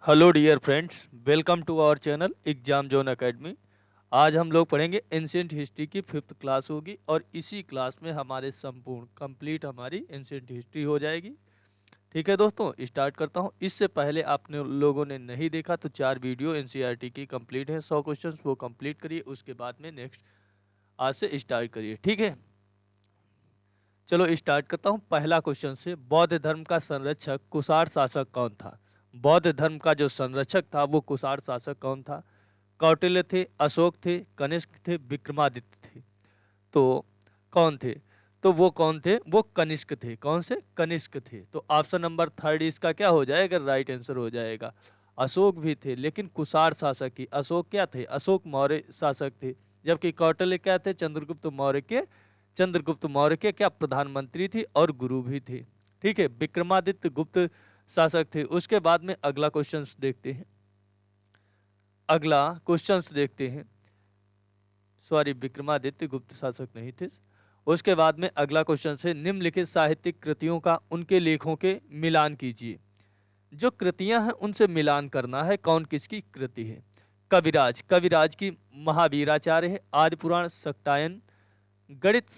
Hello dear friends, welcome to our channel exam zone academy. आज हम लोग पढ़ेंगे एंशिएंट हिस्ट्री की 5th क्लास होगी और इसी क्लास में हमारे संपूर्ण कंप्लीट हमारी एंशिएंट हिस्ट्री हो जाएगी। ठीक है दोस्तों, स्टार्ट करता हूं। इससे पहले आपने लोगों ने नहीं देखा तो 4 वीडियो एनसीईआरटी की कंप्लीट है, 100 क्वेश्चंस वो कंप्लीट करिए, उसके बाद में नेक्स्ट आज से स्टार्ट करिए। ठीक है, चलो स्टार्ट करता हूँ पहला क्वेश्चन से। बौद्ध धर्म का संरक्षक कुषाण शासक कौन था? बौद्ध धर्म का जो संरक्षक था वो कुषाण शासक कौन था? कौटिल्य थे, अशोक थे, कनिष्क थे, विक्रमादित्य थे। तो कौन थे? तो वो कौन थे? वो कनिष्क थे। कौन से? कनिष्क थे। तो ऑप्शन नंबर थर्ड इसका क्या हो जाएगा? राइट आंसर हो जाएगा। अशोक भी थे लेकिन कुषाण शासक ही। अशोक क्या थे? अशोक मौर्य शासक थे। जबकि कौटिल्य क्या थे? चंद्रगुप्त मौर्य के क्या प्रधानमंत्री थी और गुरु भी थे। ठीक है, विक्रमादित्य गुप्त शासक थे। उसके बाद में अगला क्वेश्चन देखते हैं। अगला क्वेश्चन देखते हैं। सॉरी, विक्रमादित्य गुप्त शासक नहीं थे। उसके बाद में अगला क्वेश्चन से, निम्नलिखित साहित्यिक कृतियों का उनके लेखों के मिलान कीजिए। जो कृतियां हैं उनसे मिलान करना है, कौन किसकी कृति है। कविराज, कविराज की महावीराचार्य है। आदि पुराण, सक्टायन, गणित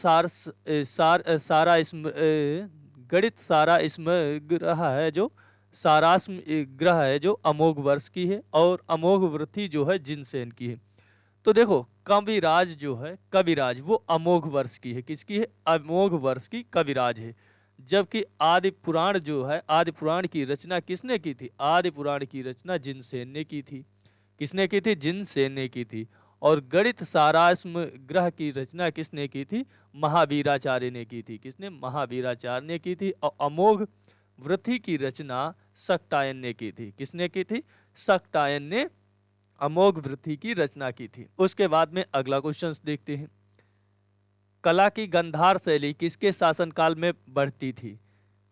गणित सारा इसमें ग्रह है जो सारास्म ग्रह है जो अमोघ वर्ष की है, और अमोघ वृत्ति जो है जिनसेन की है। तो देखो, कविराज जो है, कविराज वो अमोघ वर्ष की है। किसकी है? अमोघ वर्ष की कविराज है। जबकि आदि पुराण जो है, आदि पुराण की रचना किसने की थी? आदि पुराण की रचना जिनसेन ने की थी। किसने की थी? जिनसेन ने की थी। और गणित सारास्म ग्रह की रचना किसने की थी? महावीराचार्य ने की थी। किसने? महावीराचार्य ने की थी। और अमोघ वृत्ति की रचना सक्टायन ने की थी। किसने की थी? सक्टायन ने अमोघ वृत्ति की रचना की थी। उसके बाद में अगला क्वेश्चन देखते हैं। कला की गंधार शैली किसके शासनकाल में बढ़ती थी?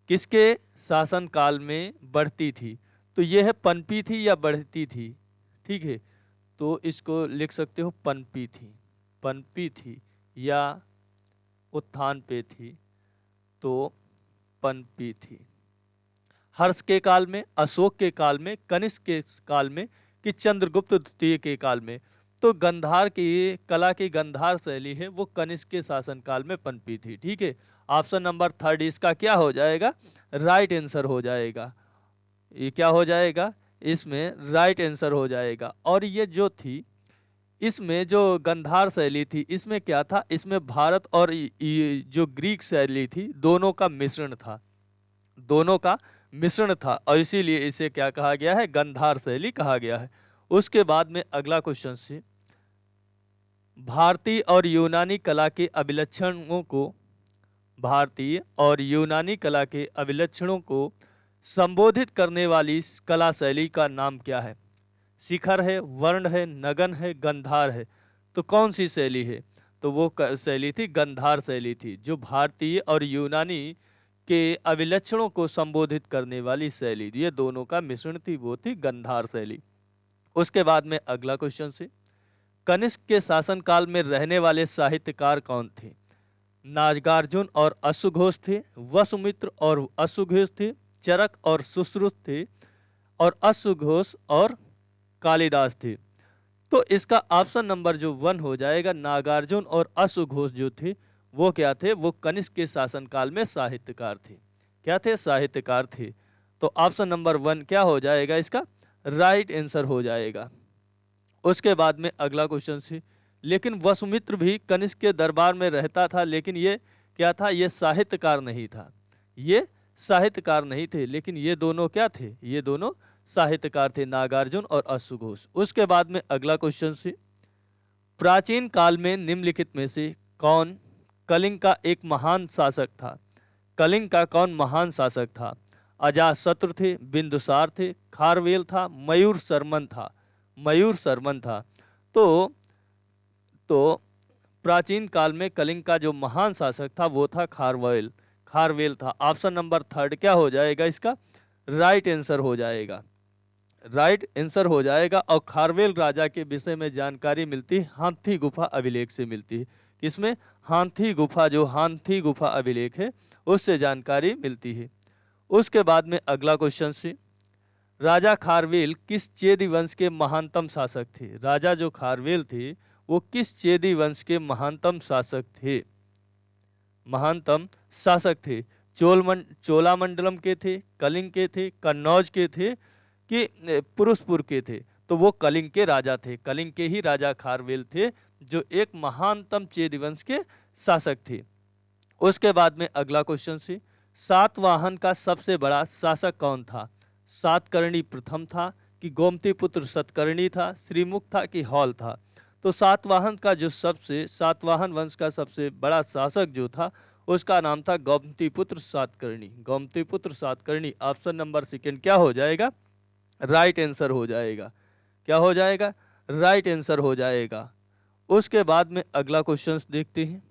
किसके शासनकाल में बढ़ती थी? तो यह है पनपी थी या बढ़ती थी। ठीक है, तो इसको लिख सकते हो पनपी थी। पनपी थी या उत्थान पे थी, तो पनपी थी। हर्ष के काल में, अशोक के काल में, कनिष्क के काल में, कि चंद्रगुप्त द्वितीय के काल में? तो गंधार की कला की गंधार शैली है वो कनिष्क के शासनकाल में पनपी थी। ठीक है, ऑप्शन नंबर थर्ड इसका क्या हो जाएगा? राइट आंसर हो जाएगा। ये क्या हो जाएगा? इसमें राइट आंसर हो जाएगा। और ये जो थी, इसमें जो गंधार शैली थी, इसमें क्या था? इसमें भारत और ये जो ग्रीक शैली थी, दोनों का मिश्रण था। दोनों का मिश्रण था, और इसीलिए इसे क्या कहा गया है? गंधार शैली कहा गया है। उसके बाद में अगला क्वेश्चन से, भारतीय और यूनानी कला के अभिलक्षणों को भारतीय और यूनानी कला के अभिलक्षणों को संबोधित करने वाली इस कला शैली का नाम क्या है? शिखर है, वर्ण है, नगन है, गंधार है। तो कौन सी शैली है? तो वो शैली थी गंधार शैली थी। जो भारतीय और यूनानी के अभिलक्षणों को संबोधित करने वाली शैली, ये दोनों का मिश्रण थी, वो थी गंधार शैली। उसके बाद में अगला क्वेश्चन से, कनिष्क के शासनकाल में रहने वाले साहित्यकार कौन थे? नागार्जुन और अश्वघोष थे, वसुमित्र और अश्वघोष थे, चरक और सुश्रुत थे, और अश्वघोष और कालिदास थे। तो इसका ऑप्शन नंबर जो 1 हो जाएगा। नागार्जुन और अश्वघोष जो थे वो क्या थे? वो कनिष्क के शासनकाल में साहित्यकार थे। क्या थे? साहित्यकार थे। तो ऑप्शन नंबर 1 क्या हो जाएगा? इसका राइट आंसर हो जाएगा। उसके बाद में अगला क्वेश्चन से, लेकिन वसुमित्र भी कनिष्क के दरबार में रहता था, लेकिन ये क्या था? ये साहित्यकार नहीं था। ये साहित्यकार नहीं थे, लेकिन ये दोनों क्या थे? ये दोनों साहित्यकार थे, नागार्जुन और अश्वघोष। उसके बाद में अगला क्वेश्चन से, प्राचीन काल में निम्नलिखित में से कौन कलिंग का एक महान शासक था? कलिंग का कौन महान शासक था? अजातशत्रु थे, बिंदुसार थे, खारवेल था, मयूर शर्मन था। मयूर शर्मन था। तो तो प्राचीन काल में कलिंग का जो महान शासक था वो था खारवेल। खारवेल था। ऑप्शन नंबर थर्ड क्या हो जाएगा? इसका राइट आंसर हो जाएगा। राइट आंसर हो जाएगा। और खारवेल राजा के विषय में जानकारी मिलती है हाथी गुफा अभिलेख से मिलती है। किसमें? हाथी गुफा, जो हाथी गुफा अभिलेख है उससे जानकारी मिलती है। उसके बाद में अगला क्वेश्चन से, राजा खारवेल किस चेदी वंश के महानतम शासक थे? राजा जो खारवेल थे वो किस चेदी वंश के महानतम शासक थे? महानतम शासक थे। चोलामंडलम के थे, कलिंग के थे, कन्नौज के थे कि पुरुषपुर के थे? तो वो कलिंग के राजा थे। कलिंग के ही राजा खारवेल थे जो एक महानतम चेदी वंश के शासक थे। उसके बाद में अगला क्वेश्चन से, सातवाहन का सबसे बड़ा शासक कौन था? सातकर्णी प्रथम था कि गोमती पुत्र सतकर्णी था, श्रीमुख था कि हॉल था? तो सातवाहन वंश का सबसे बड़ा शासक जो था उसका नाम था गोमती पुत्र सातकर्णी। गोमती पुत्र सातकर्णी ऑप्शन नंबर सेकंड क्या हो जाएगा? राइट आंसर हो जाएगा। क्या हो जाएगा? राइट आंसर हो जाएगा। उसके बाद में अगला क्वेश्चन देखते हैं,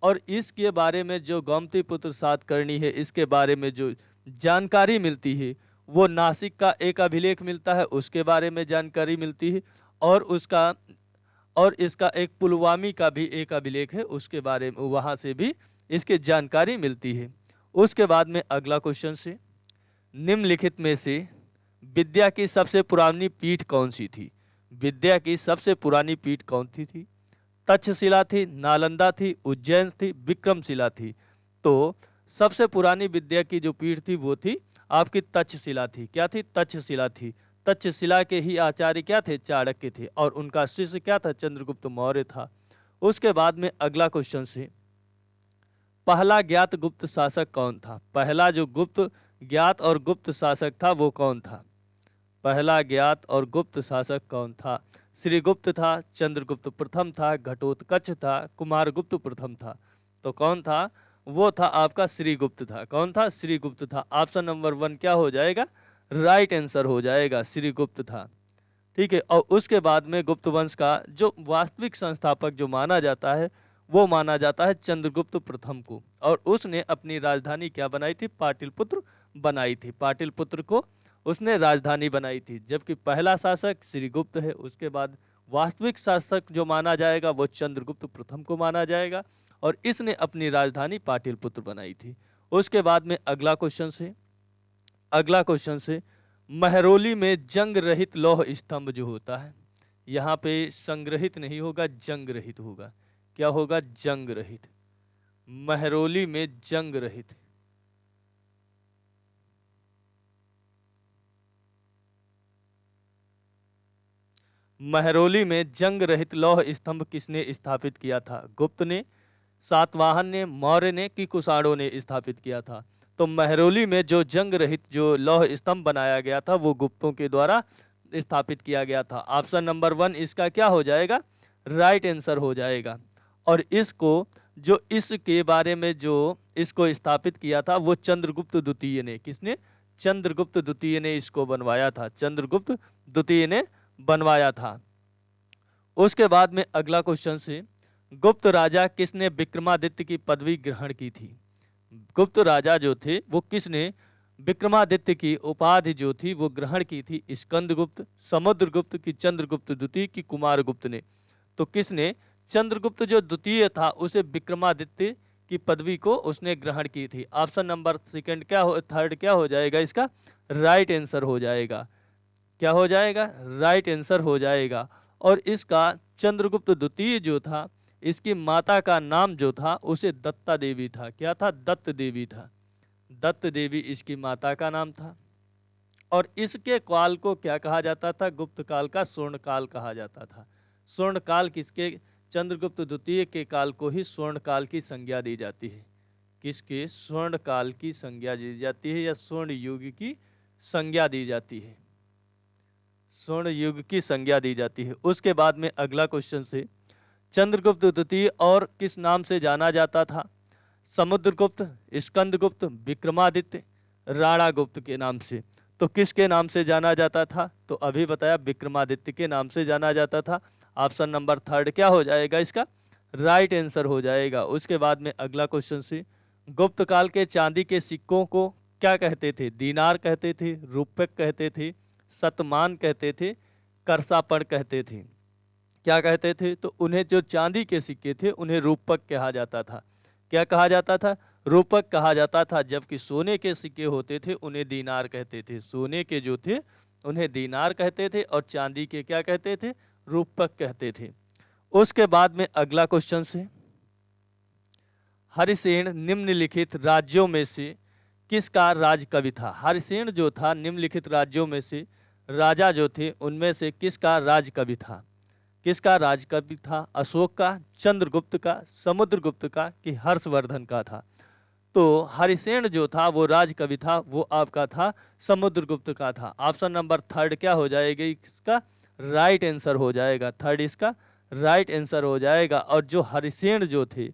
और इसके बारे में जो गोमती पुत्र सातकर्णी है इसके बारे में जो जानकारी मिलती है वो नासिक का एक अभिलेख मिलता है, उसके बारे में जानकारी मिलती है, और इसका एक पुलवामी का भी एक अभिलेख है, उसके बारे में वहाँ से भी इसकी जानकारी मिलती है। उसके बाद में अगला क्वेश्चन से, निम्नलिखित में से विद्या की सबसे पुरानी पीठ कौन सी थी? विद्या की सबसे पुरानी पीठ कौन सी थी? तक्षशिला थी, नालंदा थी, उज्जैन थी, विक्रमशिला थी? तो सबसे पुरानी विद्या की जो पीठ थी वो थी आपकी तक्षशिला थी। क्या थी? तक्षशिला थी। तक्षशिला के ही आचार्य क्या थे? चाणक्य थे, और उनका शिष्य क्या था? चंद्रगुप्त मौर्य था। उसके बाद में अगला क्वेश्चन से, पहला ज्ञात गुप्त शासक कौन था? पहला जो गुप्त ज्ञात और गुप्त शासक था वो कौन था? पहला ज्ञात और गुप्त शासक कौन था? श्रीगुप्त था, चंद्रगुप्त प्रथम था, घटोत्कच था, कुमारगुप्त प्रथम था? तो कौन था? वो था आपका श्रीगुप्त था। कौन था? श्रीगुप्त था। ऑप्शन नंबर 1 क्या हो जाएगा? राइट आंसर हो जाएगा, श्रीगुप्त था। ठीक है। और उसके बाद में गुप्त वंश का जो वास्तविक संस्थापक जो माना जाता है वो माना जाता है चंद्रगुप्त प्रथम को, और उसने अपनी राजधानी क्या बनाई थी? पाटलिपुत्र बनाई थी। पाटलिपुत्र को उसने राजधानी बनाई थी। जबकि पहला शासक श्रीगुप्त है, उसके बाद वास्तविक शासक जो माना जाएगा वो चंद्रगुप्त प्रथम को माना जाएगा, और इसने अपनी राजधानी पाटलिपुत्र बनाई थी। उसके बाद में अगला क्वेश्चन से, महरौली में जंग रहित लौह स्तंभ जो होता है, यहाँ पे संग्रहित नहीं होगा, जंग रहित होगा। क्या होगा? जंग रहित। महरौली में जंग रहित। महरौली में जंग रहित लौह स्तंभ किसने स्थापित किया था? गुप्त ने, सातवाहन ने, मौर्य ने कि कुषाणों ने स्थापित किया था? तो महरौली में जो जंग रहित जो लौह स्तंभ बनाया गया था वो गुप्तों के द्वारा स्थापित किया गया था। ऑप्शन नंबर 1 इसका क्या हो जाएगा? राइट आंसर हो जाएगा। और इसके बारे में जो इसको स्थापित किया था वो चंद्रगुप्त द्वितीय ने। किसने? चंद्रगुप्त द्वितीय ने इसको बनवाया था। चंद्रगुप्त द्वितीय ने बनवाया था। उसके बाद में अगला क्वेश्चन से, गुप्त राजा किसने विक्रमादित्य की पदवी ग्रहण की थी? गुप्त राजा जो थे वो किसने विक्रमादित्य की उपाधि जो थी वो ग्रहण की थी? स्कंदगुप्त, समुद्रगुप्त की चंद्रगुप्त द्वितीय की कुमारगुप्त ने? तो किसने? चंद्रगुप्त जो द्वितीय था उसे विक्रमादित्य की पदवी को उसने ग्रहण की थी। ऑप्शन नंबर थर्ड क्या हो जाएगा? इसका राइट आंसर हो जाएगा। क्या हो जाएगा? राइट आंसर हो जाएगा। और इसका चंद्रगुप्त द्वितीय जो था इसकी माता का नाम जो था उसे दत्ता देवी था। क्या था? दत्त देवी था। दत्त देवी इसकी माता का नाम था। और इसके काल को क्या कहा जाता था? गुप्त काल का स्वर्ण काल कहा जाता था। स्वर्ण काल किसके? चंद्रगुप्त द्वितीय के काल को ही स्वर्ण काल की संज्ञा दी जाती है। किसके? स्वर्ण काल की संज्ञा दी जाती है, या स्वर्ण युग की संज्ञा दी जाती है। स्वर्ण युग की संज्ञा दी जाती है। उसके बाद में अगला क्वेश्चन से, चंद्रगुप्त द्वितीय और किस नाम से जाना जाता था? समुद्रगुप्त, स्कंदगुप्त, विक्रमादित्य, राणागुप्त के नाम से। तो किसके नाम से जाना जाता था? तो अभी बताया विक्रमादित्य के नाम से जाना जाता था। ऑप्शन नंबर 3 क्या हो जाएगा? इसका राइट आंसर हो जाएगा। उसके बाद में अगला क्वेश्चन से, गुप्त काल के चांदी के सिक्कों को क्या कहते थे? दीनार कहते थे, रूपक कहते थे, शतमान कहते थे, करसापण कहते थे? क्या कहते थे? तो उन्हें जो चांदी के सिक्के थे उन्हें रूपक कहा जाता था। क्या कहा जाता था? रूपक कहा जाता था, जबकि सोने के सिक्के होते थे उन्हें दीनार कहते थे। सोने के जो थे उन्हें दीनार कहते थे और चांदी के क्या कहते थे? रूपक कहते थे। उसके बाद में अगला क्वेश्चन से, हरिसेन निम्नलिखित राज्यों में से किसका राज कवि था? हरिसेन जो था निम्नलिखित राज्यों में से राजा जो थे उनमें से किसका राज कवि था? किसका राज कवि था? अशोक का, चंद्रगुप्त का, समुद्रगुप्त का कि हर्षवर्धन का था? तो हरिसेन जो था वो राज कवि था, वो आपका था समुद्रगुप्त का था। ऑप्शन नंबर थर्ड क्या हो जाएगा इसका? राइट आंसर हो जाएगा। थर्ड इसका राइट आंसर हो जाएगा। और जो हरिसेन जो थे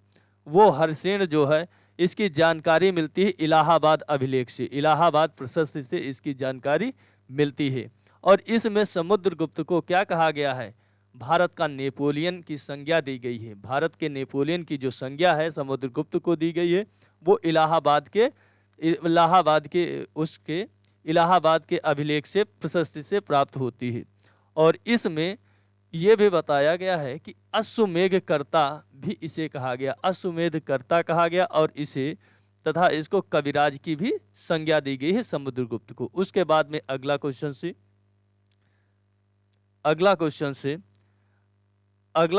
वो हरिसेन जो है इसकी जानकारी मिलती है इलाहाबाद अभिलेख से, इलाहाबाद प्रशस्ति से इसकी जानकारी मिलती है। और इसमें समुद्रगुप्त को क्या कहा गया है? भारत का नेपोलियन की संज्ञा दी गई है। भारत के नेपोलियन की जो संज्ञा है समुद्रगुप्त को दी गई है, वो इलाहाबाद के अभिलेख से प्रशस्ति से प्राप्त होती है। और इसमें यह भी बताया गया है कि अश्वमेधकर्ता भी इसे कहा गया, अश्वमेधकर्ता कहा गया, और इसे तथा इसको कविराज की भी संज्ञा दी गई है समुद्रगुप्त को। उसके बाद में अगला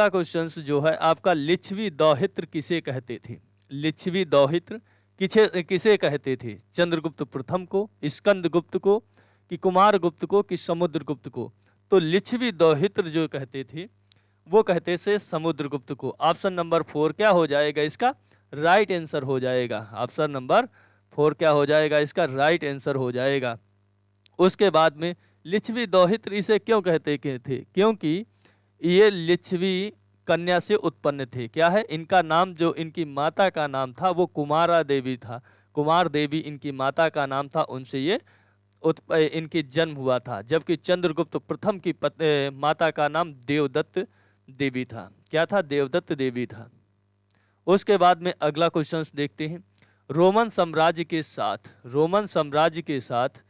क्वेश्चन जो है आपका, लिच्छवी दौहित्र किसे कहते थे? लिच्छवी दौहित्र किसे कहते थे? चंद्रगुप्त प्रथम को, स्कंदगुप्त को कि कुमारगुप्त को कि समुद्रगुप्त को? तो लिच्छवी दौहित्र जो कहते थे वो कहते थे समुद्रगुप्त को। ऑप्शन नंबर 4 क्या हो जाएगा इसका? राइट आंसर हो जाएगा। ऑप्शन नंबर 4 क्या हो जाएगा इसका? राइट आंसर हो जाएगा। उसके बाद में लिच्छवी दौहित्र इसे क्यों कहते थे? क्योंकि ये लिच्छवी कन्या से उत्पन्न थे। क्या है इनका नाम? जो इनकी माता का नाम था वो कुमारा देवी था। कुमार देवी इनकी माता का नाम था, उनसे ये इनकी जन्म हुआ था। जबकि चंद्रगुप्त प्रथम की माता का नाम देवदत्त देवी था। क्या था? देवदत्त देवी था। उसके बाद में अगला क्वेश्चन देखते हैं। रोमन साम्राज्य के साथ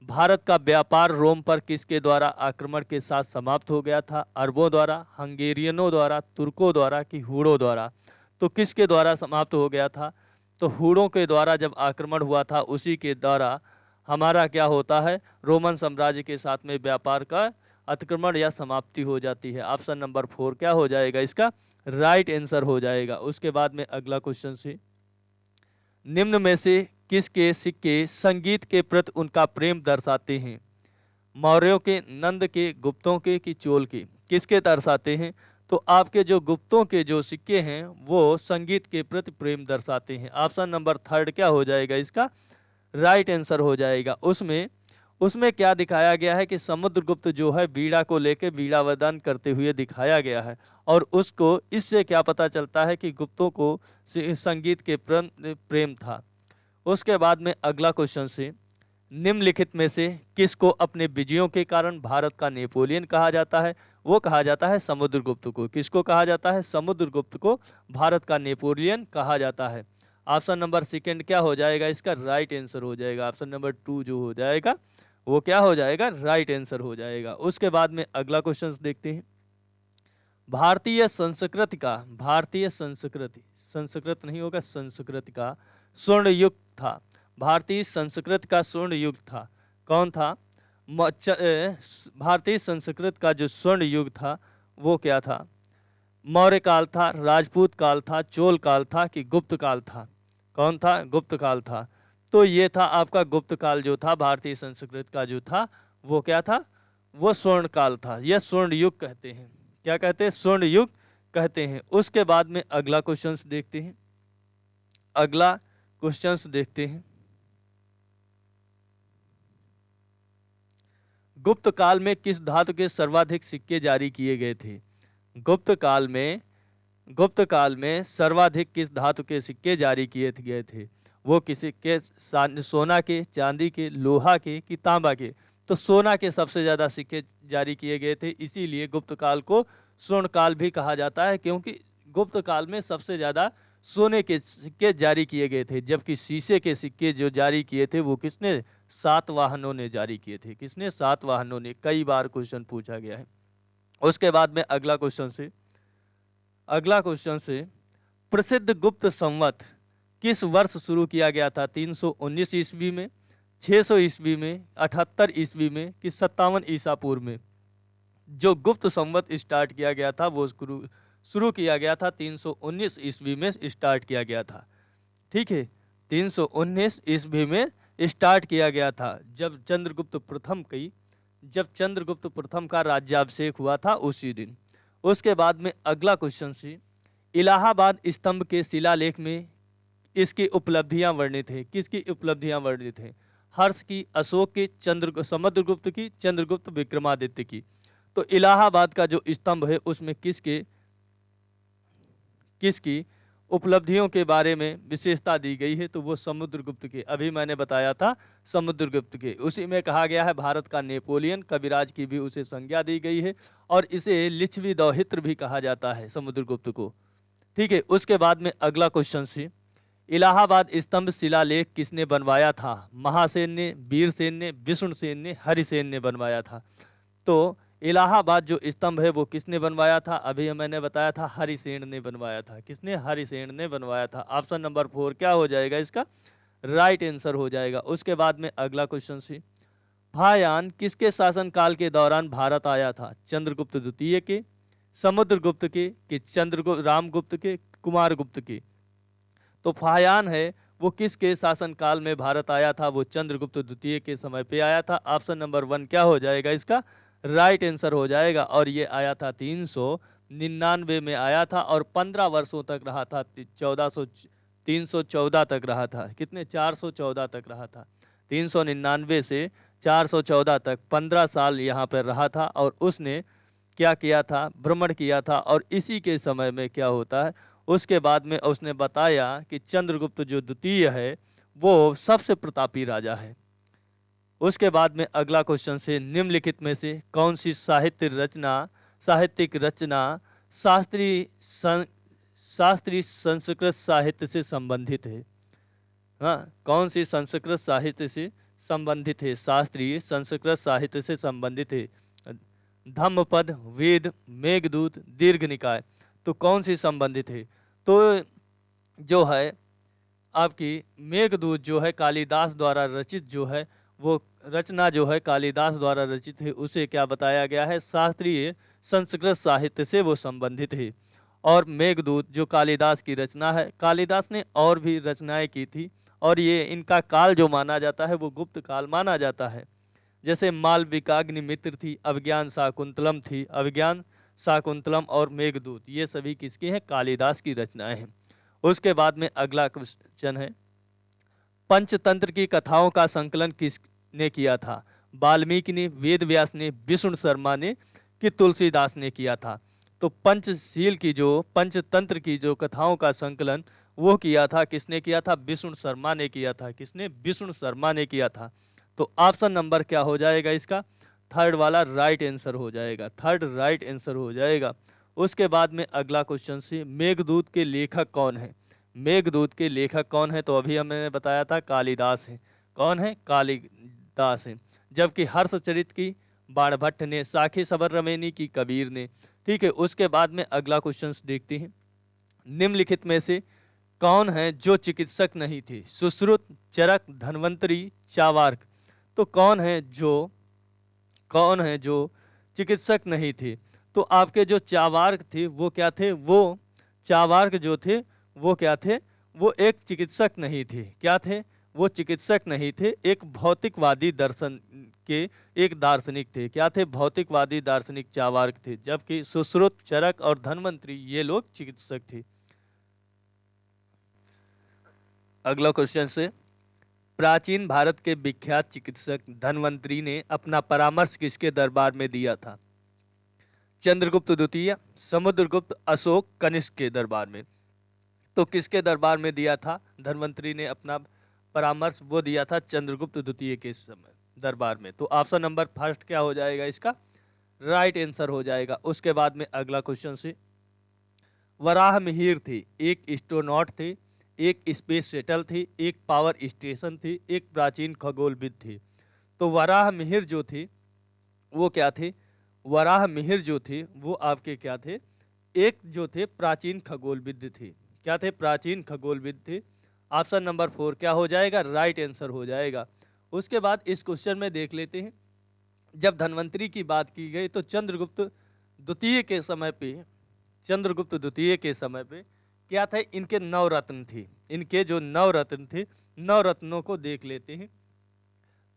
भारत का व्यापार रोम पर किसके द्वारा आक्रमण के साथ समाप्त हो गया था? अरबों द्वारा, हंगेरियनों द्वारा, तुर्कों द्वारा कि हूणों द्वारा? तो किसके द्वारा समाप्त हो गया था? तो हूणों के द्वारा जब आक्रमण हुआ था उसी के द्वारा हमारा क्या होता है? रोमन साम्राज्य के साथ में व्यापार का अतिक्रमण या समाप्ति हो जाती है। ऑप्शन नंबर 4 क्या हो जाएगा इसका? राइट आंसर हो जाएगा। उसके बाद में अगला क्वेश्चन से, निम्न में से किसके सिक्के संगीत के प्रति उनका प्रेम दर्शाते हैं? मौर्यों के, नंद के, गुप्तों के कि चोल के? किसके दर्शाते हैं? तो आपके जो गुप्तों के जो सिक्के हैं वो संगीत के प्रति प्रेम दर्शाते हैं। ऑप्शन नंबर 3 क्या हो जाएगा इसका? राइट आंसर हो जाएगा। उसमें क्या दिखाया गया है कि समुद्रगुप्त जो है बीड़ा को लेकर बीड़ावादन करते हुए दिखाया गया है। और उसको इससे क्या पता चलता है कि गुप्तों को संगीत के प्रेम था। उसके बाद में अगला क्वेश्चन से, निम्नलिखित में से किसको अपने विजयों के कारण भारत का नेपोलियन कहा जाता है? वो कहा जाता है समुद्रगुप्त को। किसको कहा जाता है? समुद्रगुप्त को भारत का नेपोलियन कहा जाता है। ऑप्शन नंबर 2 क्या हो जाएगा इसका? राइट आंसर हो जाएगा। ऑप्शन नंबर 2 जो हो जाएगा वो क्या हो जाएगा? राइट आंसर हो जाएगा। उसके बाद में अगला क्वेश्चन देखते हैं। भारतीय संस्कृति का स्वर्ण युग था। भारतीय संस्कृति का स्वर्ण युग था। कौन था? भारतीय संस्कृति का जो स्वर्ण युग था वो क्या था? मौर्य काल था, राजपूत काल था, चोल काल था कि गुप्त काल था? कौन था? गुप्त काल था। तो ये था आपका गुप्त काल जो था भारतीय संस्कृति का जो था वो क्या था? वो स्वर्ण काल था। यह स्वर्ण युग कहते हैं। क्या कहते हैं? स्वर्ण युग कहते हैं। उसके बाद में अगला क्वेश्चन देखते हैं। गुप्त काल में किस धातु के सर्वाधिक सिक्के जारी किए गए थे? गुप्त काल में सर्वाधिक किस धातु के सिक्के जारी किए गए थे? वो किसी के? सोना के, चांदी के, लोहा के कि तांबा के? तो सोना के सबसे ज़्यादा सिक्के जारी किए गए थे, इसीलिए गुप्त काल को स्वर्ण काल भी कहा जाता है, क्योंकि गुप्त काल में सबसे ज़्यादा सोने के सिक्के जारी किए गए थे। जबकि शीशे के सिक्के जो जारी किए थे वो किसने? सातवाहनों ने जारी किए थे। किसने? सातवाहनों ने। कई बार क्वेश्चन पूछा गया है। उसके बाद में अगला क्वेश्चन से, प्रसिद्ध गुप्त संवत किस वर्ष शुरू किया गया था? 319 ईस्वी में, 600 ईस्वी में, 78 ईस्वी में कि 57 ईसा पूर्व में? जो गुप्त संवत स्टार्ट किया गया था वो शुरू किया गया था 319 ईस्वी में स्टार्ट किया गया था। ठीक है, 319 ईस्वी में स्टार्ट किया गया था जब चंद्रगुप्त प्रथम का राज्याभिषेक हुआ था उसी दिन। उसके बाद में अगला क्वेश्चन से, इलाहाबाद स्तंभ के शिलालेख में इसकी उपलब्धियां वर्णित है। किसकी उपलब्धियां वर्णित है? हर्ष की, अशोक की, समुद्रगुप्त की, चंद्रगुप्त विक्रमादित्य की। तो इलाहाबाद का जो स्तंभ है उसमें किसकी उपलब्धियों के बारे में विशेषता दी गई है? तो वो समुद्रगुप्त के, अभी मैंने बताया था समुद्रगुप्त के। उसी में कहा गया है भारत का नेपोलियन, कविराज की भी उसे संज्ञा दी गई है और इसे लिच्छवी दौहित्र भी कहा जाता है समुद्रगुप्त को। ठीक है, उसके बाद में अगला क्वेश्चन से, इलाहाबाद स्तंभ शिलालेख किसने बनवाया था? महासेन ने, वीरसेन ने, विष्णुसेन ने, हरिसेन ने बनवाया था। तो इलाहाबाद जो स्तंभ है वो किसने बनवाया था? अभी मैंने बताया था हरिसेन ने बनवाया था। किसने? हरिसेन ने बनवाया था। ऑप्शन नंबर 4 क्या हो जाएगा इसका? राइट आंसर हो जाएगा। उसके बाद में अगला क्वेश्चन सी, फायान किसके शासनकाल के दौरान भारत आया था? चंद्रगुप्त द्वितीय के, समुद्रगुप्त के, कि रामगुप्त के, कुमारगुप्त के? तो फायान है वो किसके शासनकाल में भारत आया था? वो चंद्रगुप्त द्वितीय के समय पे आया था। ऑप्शन नंबर 1 क्या हो जाएगा इसका? राइट आंसर हो जाएगा। और ये आया था 399 में आया था और 15 वर्षों तक रहा था। 314 तक रहा था। कितने? 414 तक रहा था। 399 से 414 तक 15 साल यहाँ पर रहा था और उसने क्या किया था? भ्रमण किया था। और इसी के समय में क्या होता है, उसके बाद में उसने बताया कि चंद्रगुप्त जो द्वितीय है वो सबसे प्रतापी राजा है। उसके बाद में अगला क्वेश्चन से, निम्नलिखित में से कौन सी साहित्यिक रचना शास्त्रीय संस्कृत साहित्य से संबंधित है? हाँ, कौन सी संस्कृत साहित्य से संबंधित है? शास्त्रीय संस्कृत साहित्य से संबंधित है। धम्मपद, वेद, मेघदूत, दीर्घनिकाय। तो कौन सी संबंधित है? तो जो है आपकी मेघदूत जो है कालिदास द्वारा रचित जो है वो रचना जो है कालिदास द्वारा रचित है, उसे क्या बताया गया है? शास्त्रीय संस्कृत साहित्य से वो संबंधित है। और मेघदूत जो कालिदास की रचना है, कालिदास ने और भी रचनाएं की थी और ये इनका काल जो माना जाता है वो गुप्त काल माना जाता है। जैसे मालविकाग्निमित्र थी, अभिज्ञान शाकुंतलम थी, अभिज्ञान शाकुंतलम और मेघदूत, ये सभी किसकी हैं? कालिदास की रचनाएं हैं। उसके बाद में अगला क्वेश्चन है, पंचतंत्र की कथाओं का संकलन किसने किया था? वाल्मीकि ने, वेद व्यास ने, विष्णु शर्मा ने कि तुलसीदास ने किया था? तो पंचतंत्र की जो कथाओं का संकलन वो किया था, किसने किया था? विष्णु शर्मा ने किया था। किसने? विष्णु शर्मा ने किया था। तो ऑप्शन नंबर क्या हो जाएगा इसका? थर्ड वाला राइट आंसर हो जाएगा। थर्ड राइट आंसर हो जाएगा। उसके बाद में अगला क्वेश्चन से, मेघदूत के लेखक कौन है? मेघदूत के लेखक कौन है? तो अभी हमने बताया था कालिदास है। कौन है? कालिदास है। जबकि हर्षचरित की बाणभट्ट ने, साखी सबर रमैनी की कबीर ने। ठीक है, उसके बाद में अगला क्वेश्चन देखते हैं, निम्नलिखित में से कौन है जो चिकित्सक नहीं थे? सुश्रुत, चरक, धन्वंतरी, चावार्क। तो कौन है जो चिकित्सक नहीं थे? तो आपके जो चावार्क थे वो क्या थे? वो चावार्क जो थे वो क्या थे? वो एक चिकित्सक नहीं थे। क्या थे? वो चिकित्सक नहीं थे, एक भौतिकवादी दर्शन के एक दार्शनिक थे। क्या थे? भौतिकवादी दार्शनिक चावार्क थे। जबकि सुश्रुत, चरक और धन्वंतरी ये लोग चिकित्सक थे। अगला क्वेश्चन से, प्राचीन भारत के विख्यात चिकित्सक धन्वंतरी ने अपना परामर्श किसके दरबार में दिया था? चंद्रगुप्त द्वितीय, समुद्रगुप्त, अशोक, कनिष्क के दरबार में। तो किसके दरबार में दिया था धन्वंतरी ने अपना परामर्श? वो दिया था चंद्रगुप्त द्वितीय के समय दरबार में। तो ऑप्शन नंबर फर्स्ट क्या हो जाएगा इसका? राइट आंसर हो जाएगा। उसके बाद में अगला क्वेश्चन से, वराह मिहिर थे, एक एस्ट्रोनॉट थे, एक स्पेस शटल थी, एक पावर स्टेशन थी, एक प्राचीन खगोलविद थे। तो वराह मिहिर जो थे वो क्या थे? वराह मिहिर जो थे वो आपके क्या थे? एक जो थे प्राचीन खगोलविद थे। क्या थे? प्राचीन खगोलविद थे। ऑप्शन नंबर 4 क्या हो जाएगा, राइट आंसर हो जाएगा। उसके बाद इस क्वेश्चन में देख लेते हैं, जब धन्वंतरी की बात की गई तो चंद्रगुप्त द्वितीय के समय पे, चंद्रगुप्त द्वितीय के समय पे क्या था, इनके नवरत्न थे, इनके जो नवरत्न थे, नवरत्नों को देख लेते हैं।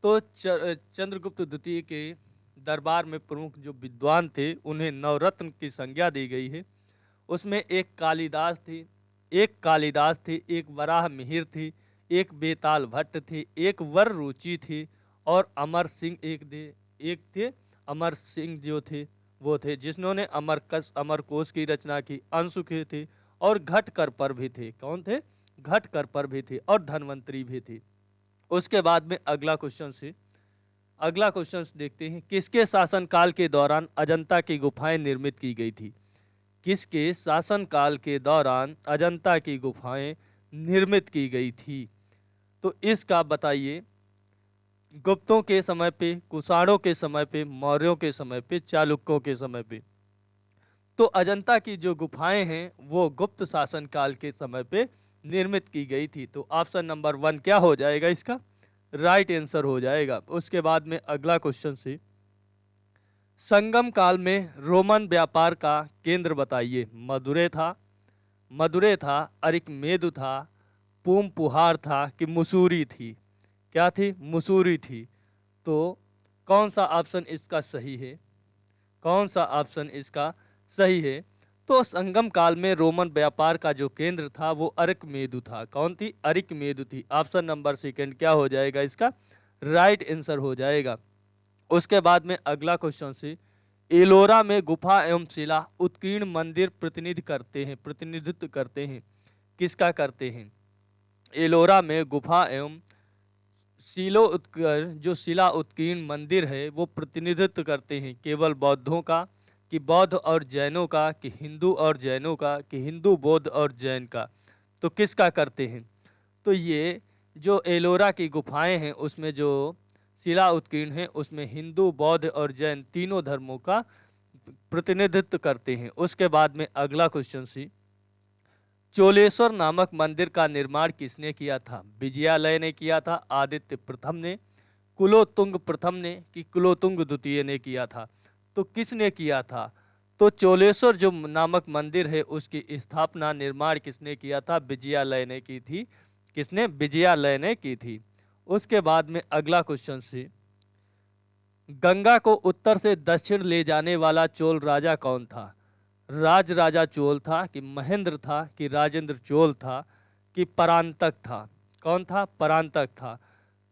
तो चंद्रगुप्त द्वितीय के दरबार में प्रमुख जो विद्वान थे उन्हें नवरत्न की संज्ञा दी गई है। उसमें एक कालिदास थे, एक वराह मिहिर थे, एक बेताल भट्ट थे, एक वर रुचि थे, और अमर सिंह एक थे अमर सिंह जो थे वो थे, जिन्होंने अमरकोश की रचना की। अंशुके थे और घटकर पर भी थे। कौन थे, घटकर पर भी थे, और धन्वंतरी भी थे। उसके बाद में अगला क्वेश्चन देखते हैं, किसके शासनकाल के दौरान अजंता की गुफाएं निर्मित की गई थी। किसके शासनकाल के दौरान अजंता की गुफाएं निर्मित की गई थी। तो इसका बताइए, गुप्तों के समय पे, कुषाणों के समय पे, मौर्यों के समय पे, चालुक्यों के समय पे। तो अजंता की जो गुफाएं हैं वो गुप्त शासनकाल के समय पे निर्मित की गई थी। तो ऑप्शन नंबर 1 क्या हो जाएगा, इसका राइट आंसर हो जाएगा। उसके बाद में अगला क्वेश्चन से, संगम काल में रोमन व्यापार का केंद्र बताइए। मदुरै था, अरिकमेदु था, पूमपुहार था, कि मुसूरी थी। क्या थी, मुसूरी थी। तो कौन सा ऑप्शन इसका सही है, कौन सा ऑप्शन इसका सही है। तो संगम काल में रोमन व्यापार का जो केंद्र था वो अरिकमेदु था। कौन थी, अरिकमेदु थी। ऑप्शन नंबर 2 क्या हो जाएगा, इसका राइट आंसर हो जाएगा। उसके बाद में अगला क्वेश्चन से, एलोरा में गुफा एवं शिला उत्कीर्ण मंदिर प्रतिनिधित्व करते हैं। किसका करते हैं, एलोरा में गुफा एवं जो शिला उत्कीर्ण मंदिर है वो प्रतिनिधित्व करते हैं केवल बौद्धों का, कि बौद्ध और जैनों का, कि हिंदू और जैनों का, कि हिंदू बौद्ध और जैन का। तो किसका करते हैं। तो ये जो एलोरा की गुफाएं हैं उसमें जो शिला उत्कीर्ण है उसमें हिंदू, बौद्ध और जैन तीनों धर्मों का प्रतिनिधित्व करते हैं। उसके बाद में अगला क्वेश्चन सी, चोलेश्वर नामक मंदिर का निर्माण किसने किया था। विजयालय ने किया था, आदित्य प्रथम ने, कुलोतुंग प्रथम ने, कि कुलोतुंग द्वितीय ने किया था। तो किसने किया था। तो चोलेश्वर जो नामक मंदिर है उसकी स्थापना, निर्माण किसने किया था, विजयालय ने की थी। किसने, विजयालय ने की थी। उसके बाद में अगला क्वेश्चन से, गंगा को उत्तर से दक्षिण ले जाने वाला चोल राजा कौन था। राजा चोल था, कि महेंद्र था, कि राजेंद्र चोल था, कि परांतक था। कौन था, परांतक था।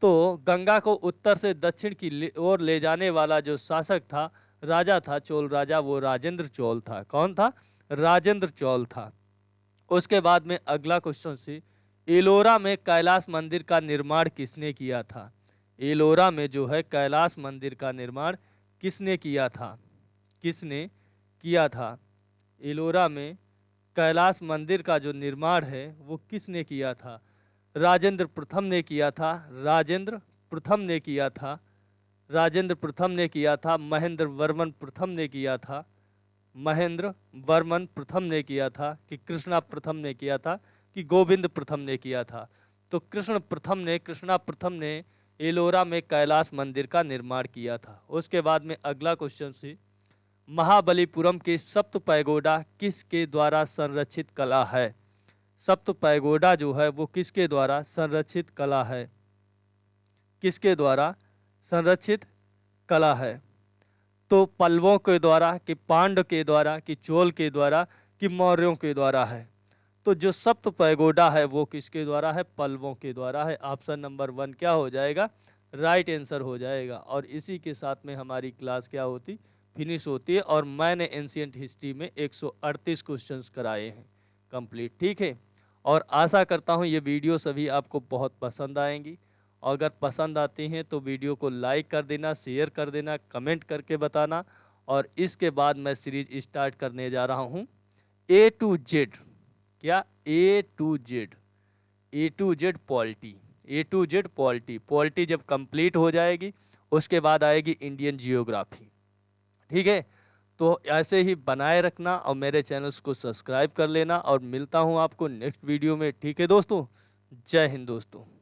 तो गंगा को उत्तर से दक्षिण की ओर ले जाने वाला जो शासक था, राजा था, चोल राजा, वो राजेंद्र चोल था। कौन था, राजेंद्र चोल था। उसके बाद में अगला क्वेश्चन से, एलोरा में कैलाश मंदिर का निर्माण किसने किया था। एलोरा में जो है कैलाश मंदिर का निर्माण किसने किया था, किसने किया था। एलोरा में कैलाश मंदिर का जो निर्माण है वो किसने किया था। राजेंद्र प्रथम ने किया था, राजेंद्र प्रथम ने किया था, राजेंद्र प्रथम ने किया था, महेंद्र वर्मन प्रथम ने किया था, महेंद्र वर्मन प्रथम ने किया था, कि कृष्णा प्रथम ने किया था, कि गोविंद प्रथम ने किया था। तो कृष्णा प्रथम ने एलोरा में कैलाश मंदिर का निर्माण किया था। उसके बाद में अगला क्वेश्चन से, महाबलीपुरम के सप्त पैगोडा किसके द्वारा संरक्षित कला है। सप्त पैगोडा जो है वो किसके द्वारा संरक्षित कला है, किसके द्वारा संरक्षित कला है। तो पल्लवों के द्वारा, कि पांड्य के द्वारा, कि चोल के द्वारा, कि मौर्यों के द्वारा है। तो जो सप्त पैगोडा है वो किसके द्वारा है, पल्लवों के द्वारा है। ऑप्शन नंबर 1 क्या हो जाएगा, राइट आंसर हो जाएगा। और इसी के साथ में हमारी क्लास क्या होती, फिनिश होती है। और मैंने एंशिएंट हिस्ट्री में 138 क्वेश्चंस कराए हैं कंप्लीट, ठीक है। और आशा करता हूँ ये वीडियो सभी आपको बहुत पसंद आएंगी। और अगर पसंद आती हैं तो वीडियो को लाइक कर देना, शेयर कर देना, कमेंट करके बताना। और इसके बाद मैं सीरीज स्टार्ट करने जा रहा हूँ A to Z, क्या A to Z पॉलिटी जब कंप्लीट हो जाएगी उसके बाद आएगी इंडियन जियोग्राफी, ठीक है। तो ऐसे ही बनाए रखना और मेरे चैनल्स को सब्सक्राइब कर लेना। और मिलता हूँ आपको नेक्स्ट वीडियो में, ठीक है दोस्तों। जय हिंद दोस्तों।